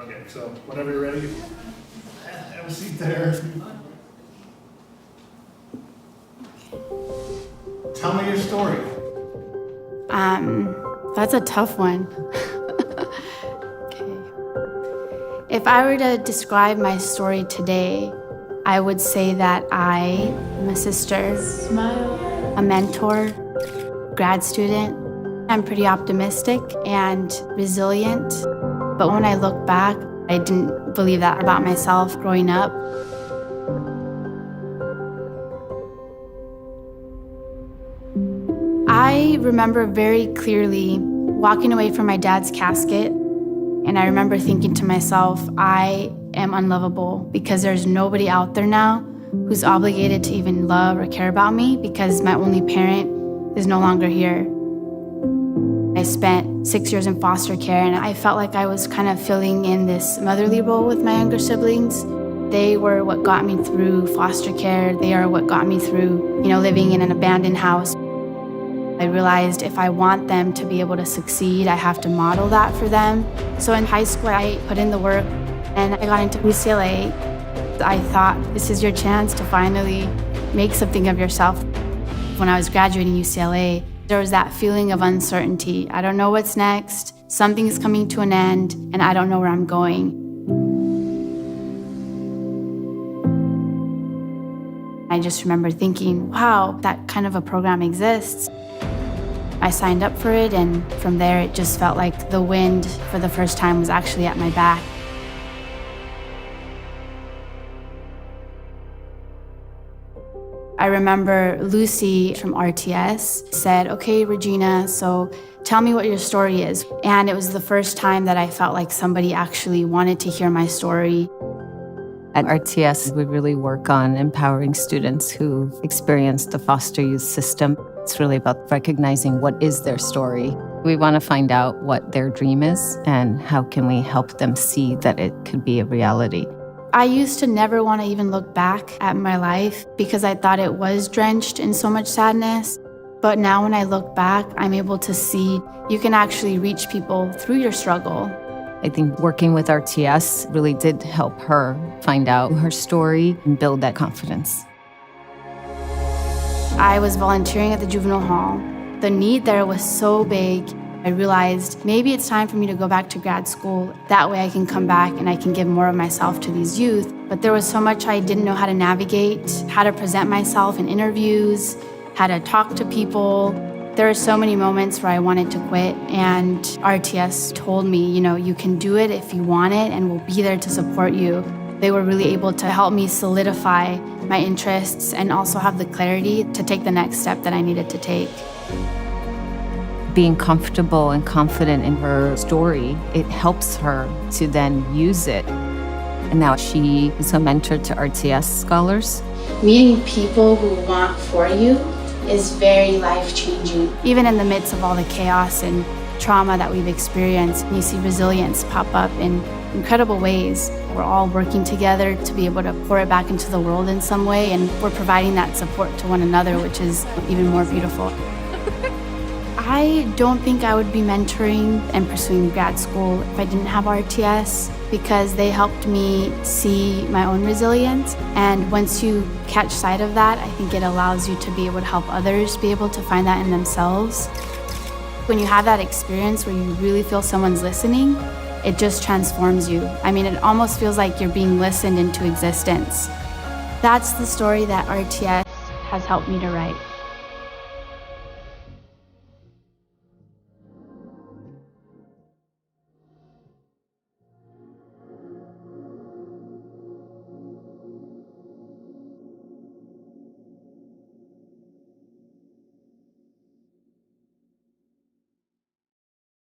Okay, so whenever you're ready, have a seat there. Tell me your story. That's a tough one. Okay. If I were to describe my story today, I would say that I am a sister, a mentor, grad student. I'm pretty optimistic and resilient. But when I look back, I didn't believe that about myself growing up. I remember very clearly walking away from my dad's casket, and I remember thinking to myself, I am unlovable because there's nobody out there now who's obligated to even love or care about me because my only parent is no longer here. I spent 6 years in foster care, and I felt like I was kind of filling in this motherly role with my younger siblings. They were what got me through foster care. They are what got me through, living in an abandoned house. I realized if I want them to be able to succeed, I have to model that for them. So in high school, I put in the work, and I got into UCLA. I thought, this is your chance to finally make something of yourself. When I was graduating UCLA, there was that feeling of uncertainty. I don't know what's next. Something's coming to an end, and I don't know where I'm going. I just remember thinking, wow, that kind of a program exists. I signed up for it, and from there, it just felt like the wind for the first time was actually at my back. I remember Lucy from RTS said, okay, Regina, so tell me what your story is. And it was the first time that I felt like somebody actually wanted to hear my story. At RTS, we really work on empowering students who experience the foster youth system. It's really about recognizing what is their story. We want to find out what their dream is and how can we help them see that it could be a reality. I used to never want to even look back at my life because I thought it was drenched in so much sadness. But now when I look back, I'm able to see you can actually reach people through your struggle. I think working with RTS really did help her find out her story and build that confidence. I was volunteering at the juvenile hall. The need there was so big. I realized maybe it's time for me to go back to grad school. That way I can come back and I can give more of myself to these youth. But there was so much I didn't know how to navigate, how to present myself in interviews, how to talk to people. There were so many moments where I wanted to quit, and RTS told me, you can do it if you want it, and we'll be there to support you. They were really able to help me solidify my interests and also have the clarity to take the next step that I needed to take. Being comfortable and confident in her story, it helps her to then use it. And now she is a mentor to RTS scholars. Meeting people who want for you is very life-changing. Even in the midst of all the chaos and trauma that we've experienced, you see resilience pop up in incredible ways. We're all working together to be able to pour it back into the world in some way, and we're providing that support to one another, which is even more beautiful. I don't think I would be mentoring and pursuing grad school if I didn't have RTS, because they helped me see my own resilience. And once you catch sight of that, I think it allows you to be able to help others be able to find that in themselves. When you have that experience where you really feel someone's listening, it just transforms you. It almost feels like you're being listened into existence. That's the story that RTS has helped me to write.